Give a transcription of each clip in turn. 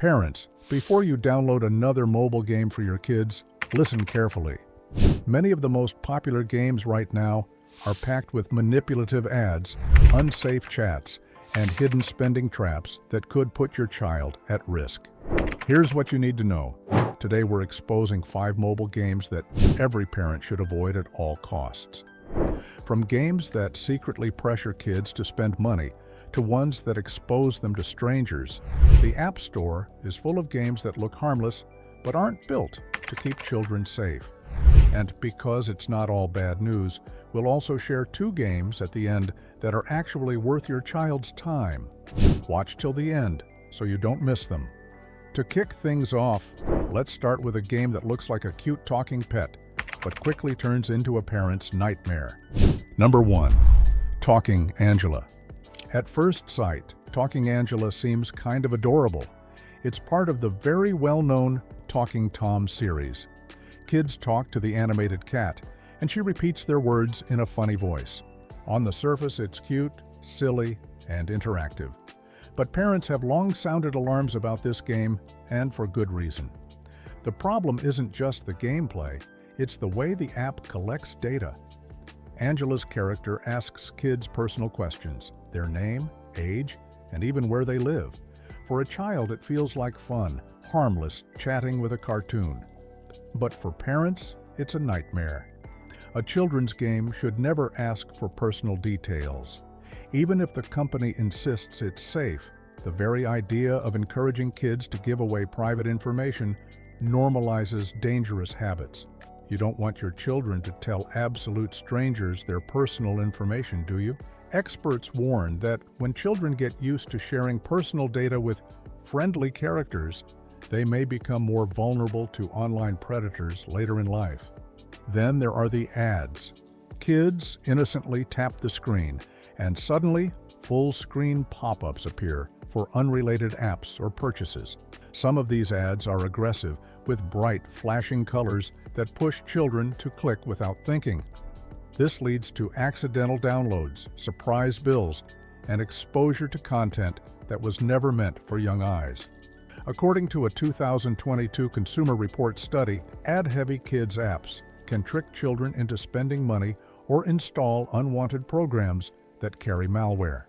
Parents, before you download another mobile game for your kids, listen carefully. Many of the most popular games right now are packed with manipulative ads, unsafe chats, and hidden spending traps that could put your child at risk. Here's what you need to know. Today we're exposing 5 mobile games that every parent should avoid at all costs. From games that secretly pressure kids to spend money, to ones that expose them to strangers, the App Store is full of games that look harmless but aren't built to keep children safe. And because it's not all bad news, we'll also share 2 games at the end that are actually worth your child's time. Watch till the end so you don't miss them. To kick things off, let's start with a game that looks like a cute talking pet, but quickly turns into a parent's nightmare. Number 1. Talking Angela. At first sight, Talking Angela seems kind of adorable. It's part of the very well-known Talking Tom series. Kids talk to the animated cat, and she repeats their words in a funny voice. On the surface, it's cute, silly, and interactive. But parents have long sounded alarms about this game, and for good reason. The problem isn't just the gameplay, it's the way the app collects data. Angela's character asks kids personal questions, their name, age, and even where they live. For a child, it feels like fun, harmless chatting with a cartoon. But for parents, it's a nightmare. A children's game should never ask for personal details. Even if the company insists it's safe, the very idea of encouraging kids to give away private information normalizes dangerous habits. You don't want your children to tell absolute strangers their personal information, do you? Experts warn that when children get used to sharing personal data with friendly characters, they may become more vulnerable to online predators later in life. Then there are the ads. Kids innocently tap the screen, and suddenly, full-screen pop-ups appear for unrelated apps or purchases. Some of these ads are aggressive, with bright, flashing colors that push children to click without thinking. This leads to accidental downloads, surprise bills, and exposure to content that was never meant for young eyes. According to a 2022 Consumer Reports study, ad-heavy kids' apps can trick children into spending money or install unwanted programs that carry malware.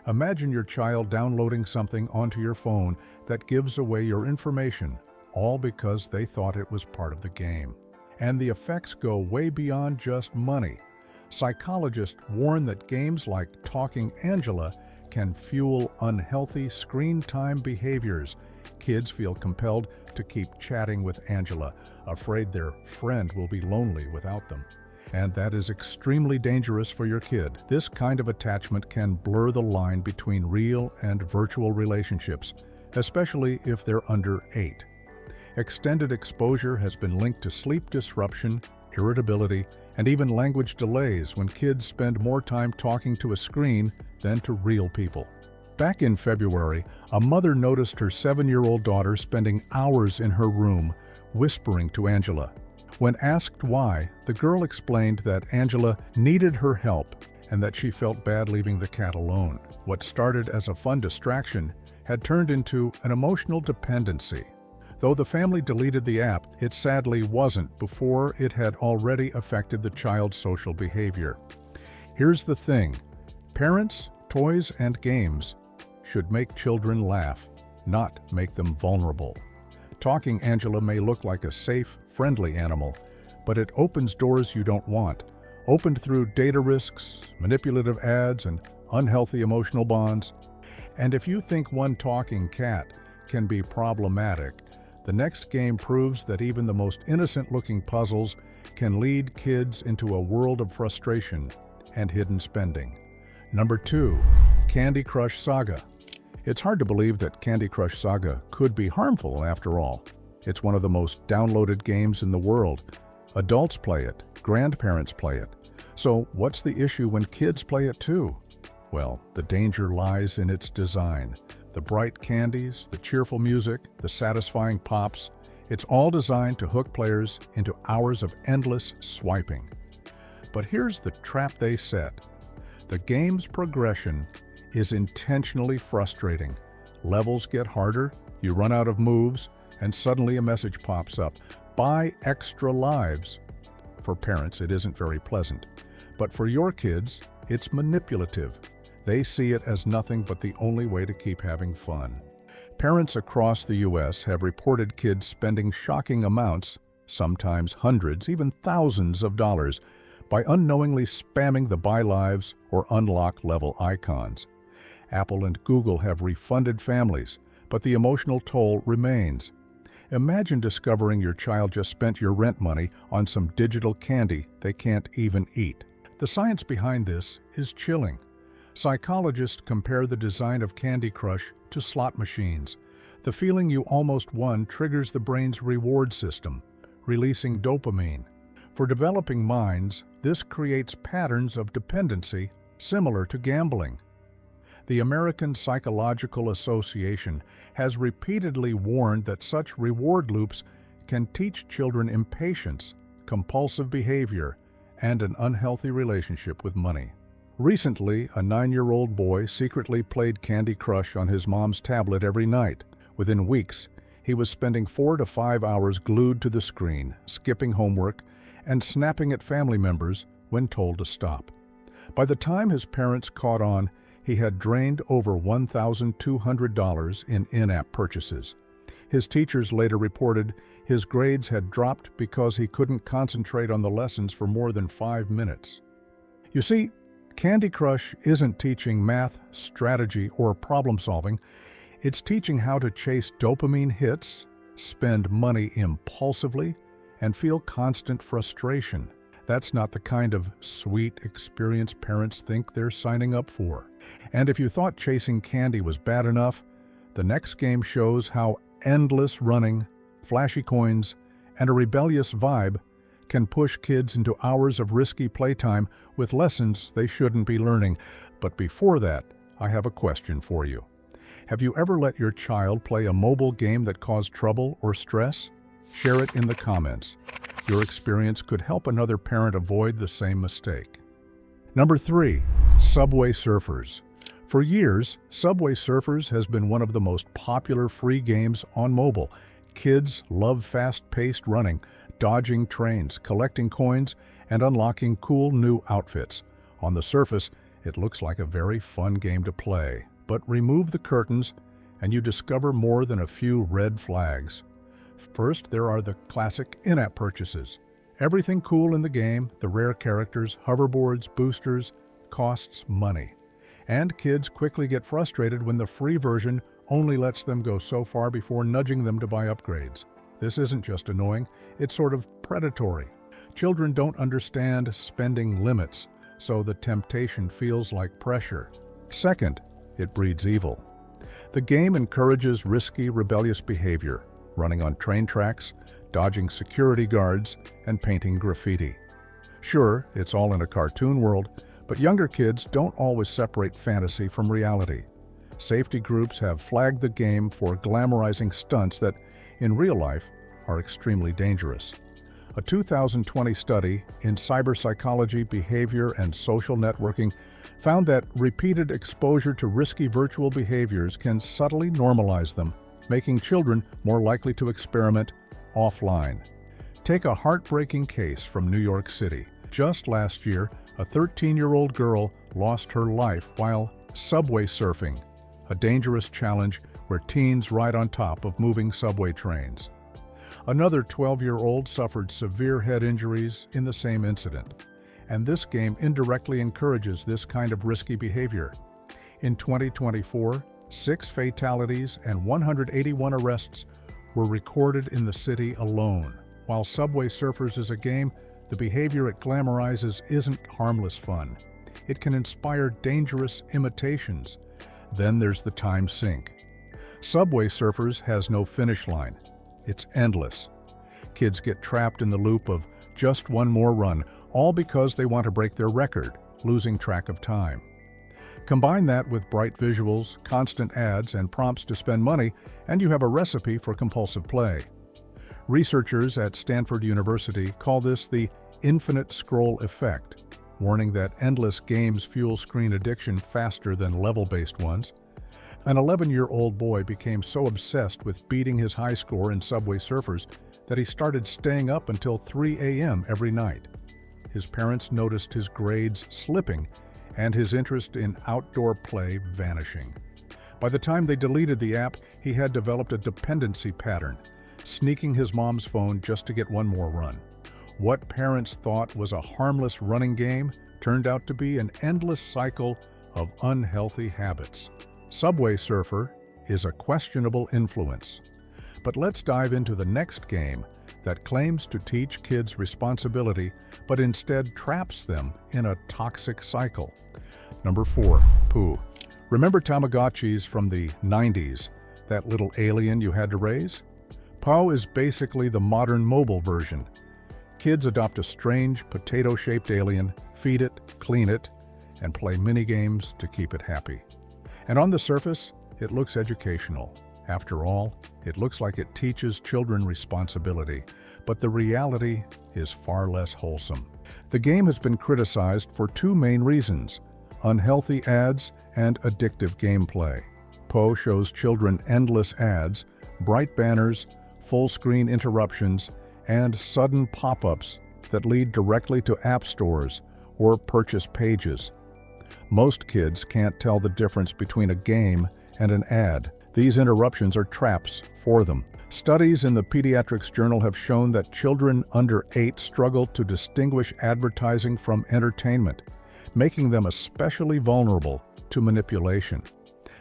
Imagine your child downloading something onto your phone that gives away your information, all because they thought it was part of the game. And the effects go way beyond just money. Psychologists warn that games like Talking Angela can fuel unhealthy screen time behaviors. Kids feel compelled to keep chatting with Angela, afraid their friend will be lonely without them. And that is extremely dangerous for your kid. This kind of attachment can blur the line between real and virtual relationships, especially if they're under 8. Extended exposure has been linked to sleep disruption, irritability, and even language delays when kids spend more time talking to a screen than to real people. Back in February, a mother noticed her 7-year-old daughter spending hours in her room, whispering to Angela. When asked why, the girl explained that Angela needed her help and that she felt bad leaving the cat alone. What started as a fun distraction had turned into an emotional dependency. Though the family deleted the app, it sadly wasn't before it had already affected the child's social behavior. Here's the thing: parents, toys, and games should make children laugh, not make them vulnerable. Talking Angela may look like a safe, friendly animal, but it opens doors you don't want, opened through data risks, manipulative ads, and unhealthy emotional bonds. And if you think one talking cat can be problematic, the next game proves that even the most innocent-looking puzzles can lead kids into a world of frustration and hidden spending. Number 2. Candy Crush Saga. It's hard to believe that Candy Crush Saga could be harmful after all. It's one of the most downloaded games in the world. Adults play it, grandparents play it. So what's the issue when kids play it too? Well, the danger lies in its design. The bright candies, the cheerful music, the satisfying pops, it's all designed to hook players into hours of endless swiping. But here's the trap they set. The game's progression is intentionally frustrating. Levels get harder, You run out of moves, and suddenly a message pops up. Buy extra lives. For parents, it isn't very pleasant. But for your kids, it's manipulative. They see it as nothing but the only way to keep having fun. Parents across the U.S. have reported kids spending shocking amounts, sometimes hundreds, even thousands of dollars, by unknowingly spamming the buy lives or unlock level icons. Apple and Google have refunded families, but the emotional toll remains. Imagine discovering your child just spent your rent money on some digital candy they can't even eat. The science behind this is chilling. Psychologists compare the design of Candy Crush to slot machines. The feeling you almost won triggers the brain's reward system, releasing dopamine. For developing minds, this creates patterns of dependency similar to gambling. The American Psychological Association has repeatedly warned that such reward loops can teach children impatience, compulsive behavior, and an unhealthy relationship with money. Recently, a 9-year-old boy secretly played Candy Crush on his mom's tablet every night. Within weeks, he was spending 4 to 5 hours glued to the screen, skipping homework, and snapping at family members when told to stop. By the time his parents caught on, he had drained over $1,200 in in-app purchases. His teachers later reported his grades had dropped because he couldn't concentrate on the lessons for more than 5 minutes. You see, Candy Crush isn't teaching math, strategy, or problem solving. It's teaching how to chase dopamine hits, spend money impulsively, and feel constant frustration. That's not the kind of sweet experience parents think they're signing up for. And if you thought chasing candy was bad enough, the next game shows how endless running, flashy coins, and a rebellious vibe can push kids into hours of risky playtime with lessons they shouldn't be learning. But before that, I have a question for you. Have you ever let your child play a mobile game that caused trouble or stress? Share it in the comments. Your experience could help another parent avoid the same mistake. Number 3. Subway Surfers. For years, Subway Surfers has been one of the most popular free games on mobile. Kids love fast-paced running, dodging trains, collecting coins, and unlocking cool new outfits. On the surface, it looks like a very fun game to play. But remove the curtains, and you discover more than a few red flags. First, there are the classic in-app purchases. Everything cool in the game, the rare characters, hoverboards, boosters, costs money. And kids quickly get frustrated when the free version only lets them go so far before nudging them to buy upgrades. This isn't just annoying, it's sort of predatory. Children don't understand spending limits, so the temptation feels like pressure. Second, it breeds evil. The game encourages risky, rebellious behavior, running on train tracks, dodging security guards, and painting graffiti. Sure, it's all in a cartoon world, but younger kids don't always separate fantasy from reality. Safety groups have flagged the game for glamorizing stunts that, in real life, are extremely dangerous. A 2020 study in cyberpsychology, behavior, and social networking found that repeated exposure to risky virtual behaviors can subtly normalize them, making children more likely to experiment offline. Take a heartbreaking case from New York City. Just last year, a 13-year-old girl lost her life while subway surfing, a dangerous challenge where teens ride on top of moving subway trains. Another 12-year-old suffered severe head injuries in the same incident. And this game indirectly encourages this kind of risky behavior. In 2024, 6 fatalities and 181 arrests were recorded in the city alone. While Subway Surfers is a game, the behavior it glamorizes isn't harmless fun. It can inspire dangerous imitations. Then there's the time sink. Subway Surfers has no finish line. It's endless. Kids get trapped in the loop of just one more run, all because they want to break their record, losing track of time. Combine that with bright visuals, constant ads, and prompts to spend money, and you have a recipe for compulsive play. Researchers at Stanford University call this the infinite scroll effect, warning that endless games fuel screen addiction faster than level-based ones. An 11-year-old boy became so obsessed with beating his high score in Subway Surfers that he started staying up until 3 a.m. every night. His parents noticed his grades slipping and his interest in outdoor play vanishing. By the time they deleted the app, he had developed a dependency pattern, sneaking his mom's phone just to get one more run. What parents thought was a harmless running game turned out to be an endless cycle of unhealthy habits. Subway Surfer is a questionable influence. But let's dive into the next game that claims to teach kids responsibility, but instead traps them in a toxic cycle. Number 4, Pooh. Remember Tamagotchis from the 90s, that little alien you had to raise? Pooh is basically the modern mobile version. Kids adopt a strange, potato-shaped alien, feed it, clean it, and play mini-games to keep it happy. And on the surface, it looks educational. After all, it looks like it teaches children responsibility, but the reality is far less wholesome. The game has been criticized for 2 main reasons: unhealthy ads and addictive gameplay. Pooh shows children endless ads, bright banners, full-screen interruptions, and sudden pop-ups that lead directly to app stores or purchase pages. Most kids can't tell the difference between a game and an ad. These interruptions are traps for them. Studies in the Pediatrics Journal have shown that children under 8 struggle to distinguish advertising from entertainment, making them especially vulnerable to manipulation.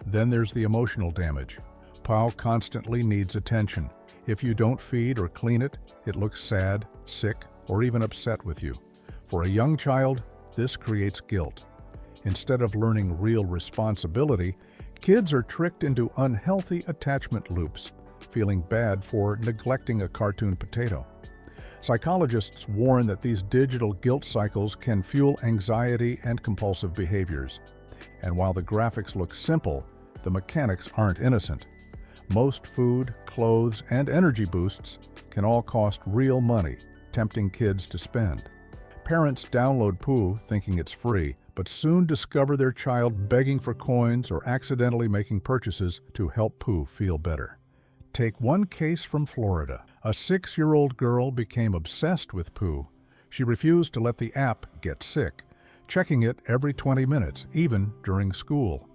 Then there's the emotional damage. Pooh constantly needs attention. If you don't feed or clean it, it looks sad, sick, or even upset with you. For a young child, this creates guilt. Instead of learning real responsibility, kids are tricked into unhealthy attachment loops, feeling bad for neglecting a cartoon potato. Psychologists warn that these digital guilt cycles can fuel anxiety and compulsive behaviors. And while the graphics look simple, the mechanics aren't innocent. Most food, clothes, and energy boosts can all cost real money, tempting kids to spend. Parents download Pooh thinking it's free, but soon discover their child begging for coins or accidentally making purchases to help Pooh feel better. Take one case from Florida. A 6-year-old girl became obsessed with Pooh. She refused to let the app get sick, checking it every 20 minutes, even during school.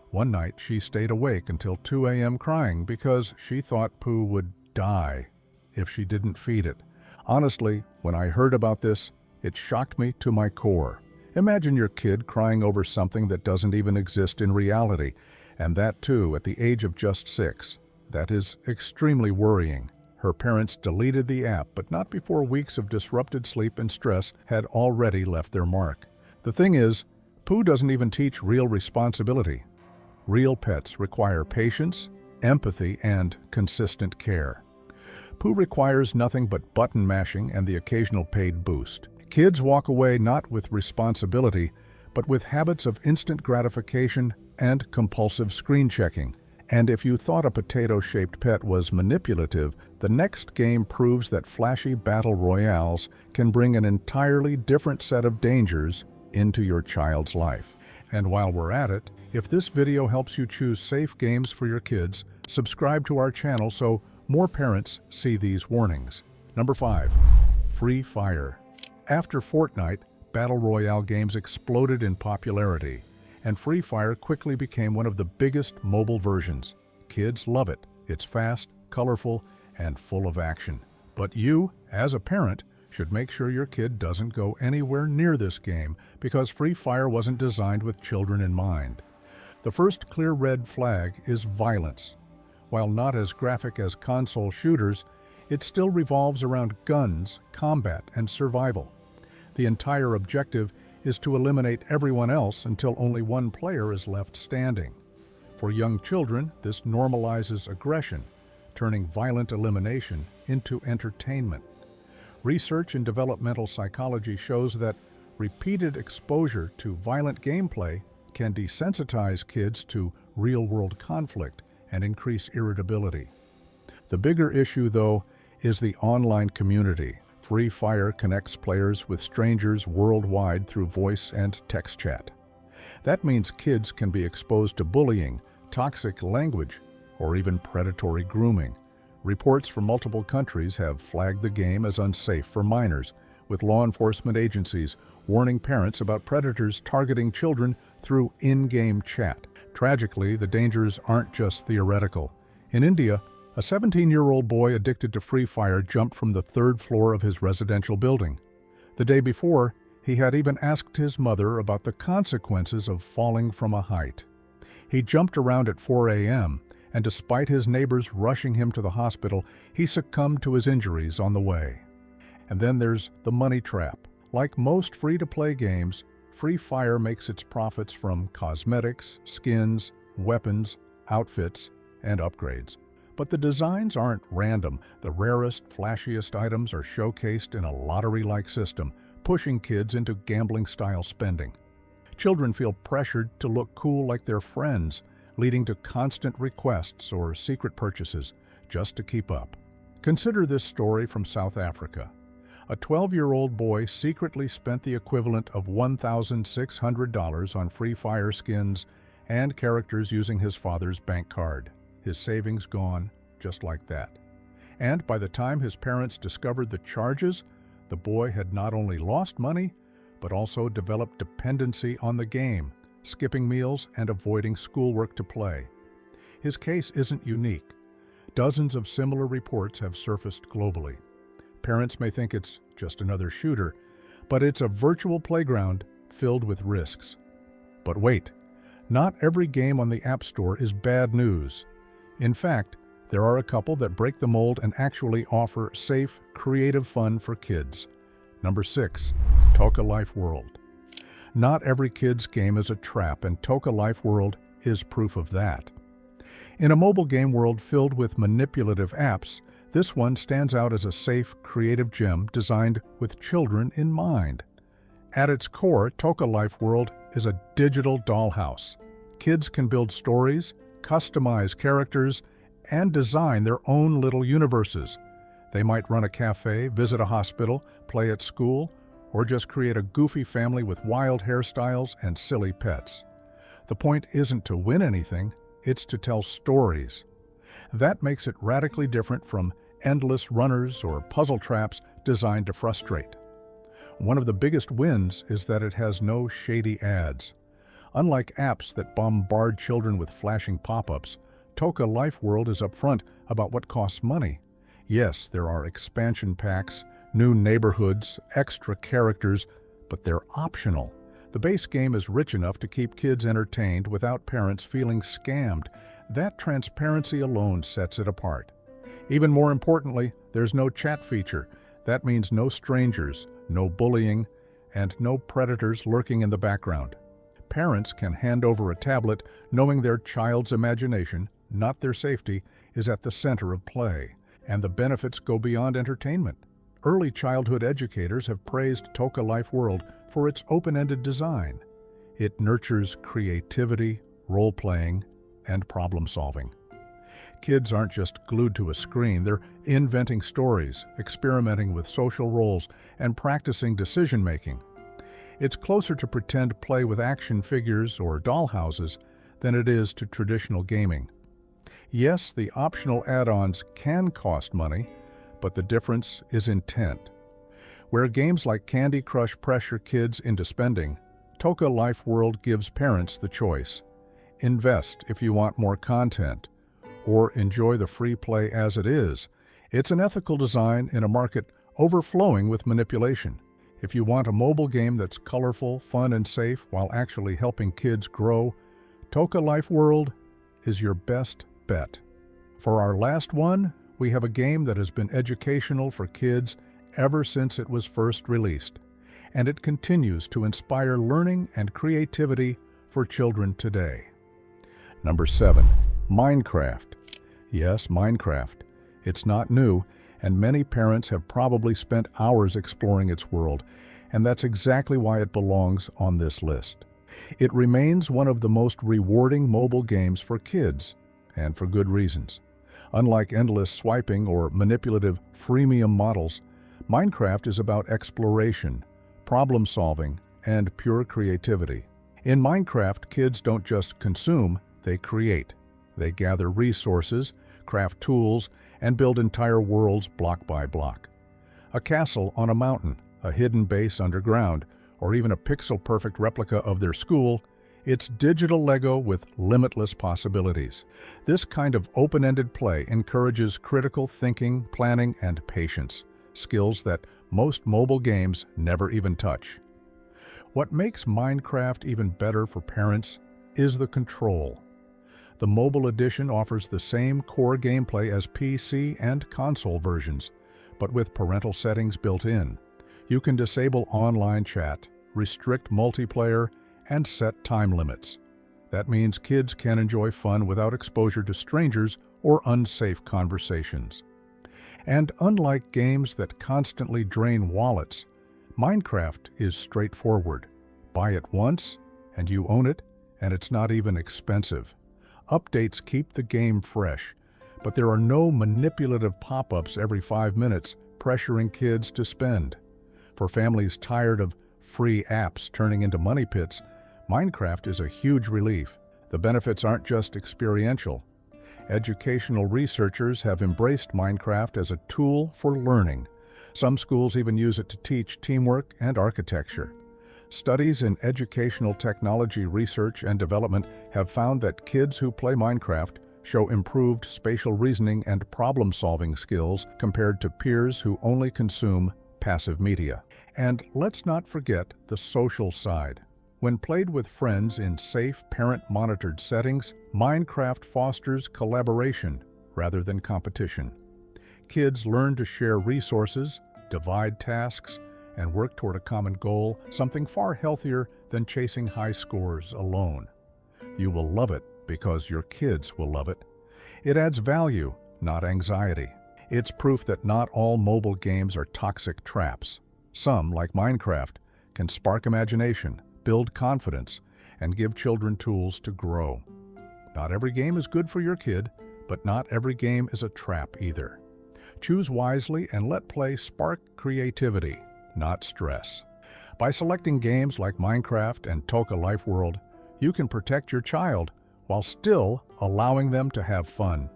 One night, she stayed awake until 2 a.m. crying because she thought Pooh would die if she didn't feed it. Honestly, when I heard about this, it shocked me to my core. Imagine your kid crying over something that doesn't even exist in reality, and that too at the age of just 6. That is extremely worrying. Her parents deleted the app, but not before weeks of disrupted sleep and stress had already left their mark. The thing is, Pooh doesn't even teach real responsibility. Real pets require patience, empathy, and consistent care. Pooh requires nothing but button mashing and the occasional paid boost. Kids walk away not with responsibility, but with habits of instant gratification and compulsive screen checking. And if you thought a potato-shaped pet was manipulative, the next game proves that flashy battle royales can bring an entirely different set of dangers into your child's life. And while we're at it, if this video helps you choose safe games for your kids, subscribe to our channel so more parents see these warnings. Number 5. Free Fire. After Fortnite, Battle Royale games exploded in popularity, and Free Fire quickly became one of the biggest mobile versions. Kids love it. It's fast, colorful, and full of action. But you, as a parent, should make sure your kid doesn't go anywhere near this game because Free Fire wasn't designed with children in mind. The first clear red flag is violence. While not as graphic as console shooters, it still revolves around guns, combat, and survival. The entire objective is to eliminate everyone else until only one player is left standing. For young children, this normalizes aggression, turning violent elimination into entertainment. Research in developmental psychology shows that repeated exposure to violent gameplay can desensitize kids to real-world conflict and increase irritability. The bigger issue, though, is the online community. Free Fire connects players with strangers worldwide through voice and text chat. That means kids can be exposed to bullying, toxic language, or even predatory grooming. Reports from multiple countries have flagged the game as unsafe for minors, with law enforcement agencies warning parents about predators targeting children through in-game chat. Tragically, the dangers aren't just theoretical. In India, a 17-year-old boy addicted to Free Fire jumped from the third floor of his residential building. The day before, he had even asked his mother about the consequences of falling from a height. He jumped around at 4 a.m., and despite his neighbors rushing him to the hospital, he succumbed to his injuries on the way. And then there's the money trap. Like most free-to-play games, Free Fire makes its profits from cosmetics, skins, weapons, outfits, and upgrades. But the designs aren't random. The rarest, flashiest items are showcased in a lottery-like system, pushing kids into gambling-style spending. Children feel pressured to look cool like their friends, leading to constant requests or secret purchases just to keep up. Consider this story from South Africa. A 12-year-old boy secretly spent the equivalent of $1,600 on Free Fire skins and characters using his father's bank card. His savings gone just like that. And by the time his parents discovered the charges, the boy had not only lost money, but also developed dependency on the game, skipping meals and avoiding schoolwork to play. His case isn't unique. Dozens of similar reports have surfaced globally. Parents may think it's just another shooter, but it's a virtual playground filled with risks. But wait, not every game on the App Store is bad news. In fact, there are a couple that break the mold and actually offer safe, creative fun for kids. Number 6, Toca Life World. Not every kid's game is a trap, and Toca Life World is proof of that. In a mobile game world filled with manipulative apps, this one stands out as a safe, creative gem designed with children in mind. At its core, Toca Life World is a digital dollhouse. Kids can build stories, customize characters, and design their own little universes. They might run a cafe, visit a hospital, play at school, or just create a goofy family with wild hairstyles and silly pets. The point isn't to win anything, it's to tell stories. That makes it radically different from endless runners or puzzle traps designed to frustrate. One of the biggest wins is that it has no shady ads. Unlike apps that bombard children with flashing pop-ups, Toca Life World is upfront about what costs money. Yes, there are expansion packs, new neighborhoods, extra characters, but they're optional. The base game is rich enough to keep kids entertained without parents feeling scammed. That transparency alone sets it apart. Even more importantly, there's no chat feature. That means no strangers, no bullying, and no predators lurking in the background. Parents can hand over a tablet knowing their child's imagination, not their safety, is at the center of play, and the benefits go beyond entertainment. Early childhood educators have praised Toca Life World for its open-ended design. It nurtures creativity, role-playing, and problem-solving. Kids aren't just glued to a screen, they're inventing stories, experimenting with social roles, and practicing decision-making. It's closer to pretend play with action figures or dollhouses than it is to traditional gaming. Yes, the optional add-ons can cost money, but the difference is intent. Where games like Candy Crush pressure kids into spending, Toca Life World gives parents the choice. Invest if you want more content, or enjoy the free play as it is. It's an ethical design in a market overflowing with manipulation. If you want a mobile game that's colorful, fun, and safe while actually helping kids grow, Toca Life World is your best bet. For our last one, we have a game that has been educational for kids ever since it was first released, and it continues to inspire learning and creativity for children today. Number 7, Minecraft. Yes, Minecraft. It's not new, and many parents have probably spent hours exploring its world, and that's exactly why it belongs on this list. It remains one of the most rewarding mobile games for kids, and for good reasons. Unlike endless swiping or manipulative freemium models, Minecraft is about exploration, problem-solving, and pure creativity. In Minecraft, kids don't just consume, they create. They gather resources, craft tools, and build entire worlds block by block. A castle on a mountain, a hidden base underground, or even a pixel-perfect replica of their school, it's digital Lego with limitless possibilities. This kind of open-ended play encourages critical thinking, planning, and patience, skills that most mobile games never even touch. What makes Minecraft even better for parents is the control. The mobile edition offers the same core gameplay as PC and console versions, but with parental settings built in. You can disable online chat, restrict multiplayer, and set time limits. That means kids can enjoy fun without exposure to strangers or unsafe conversations. And unlike games that constantly drain wallets, Minecraft is straightforward. Buy it once, and you own it, and it's not even expensive. Updates keep the game fresh, but there are no manipulative pop-ups every 5 minutes pressuring kids to spend. For families tired of free apps turning into money pits, Minecraft is a huge relief. The benefits aren't just experiential. Educational researchers have embraced Minecraft as a tool for learning. Some schools even use it to teach teamwork and architecture. Studies in educational technology research and development have found that kids who play Minecraft show improved spatial reasoning and problem-solving skills compared to peers who only consume passive media. And let's not forget the social side. When played with friends in safe, parent-monitored settings, Minecraft fosters collaboration rather than competition. Kids learn to share resources, divide tasks, and work toward a common goal, something far healthier than chasing high scores alone. You will love it because your kids will love it. It adds value, not anxiety. It's proof that not all mobile games are toxic traps. Some, like Minecraft, can spark imagination, build confidence, and give children tools to grow. Not every game is good for your kid, but not every game is a trap either. Choose wisely and let play spark creativity, not stress. By selecting games like Minecraft and Toca Life World, you can protect your child while still allowing them to have fun.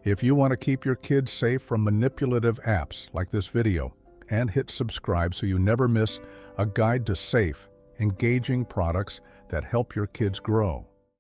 If you want to keep your kids safe from manipulative apps like this video, and hit subscribe so you never miss a guide to safe, engaging products that help your kids grow.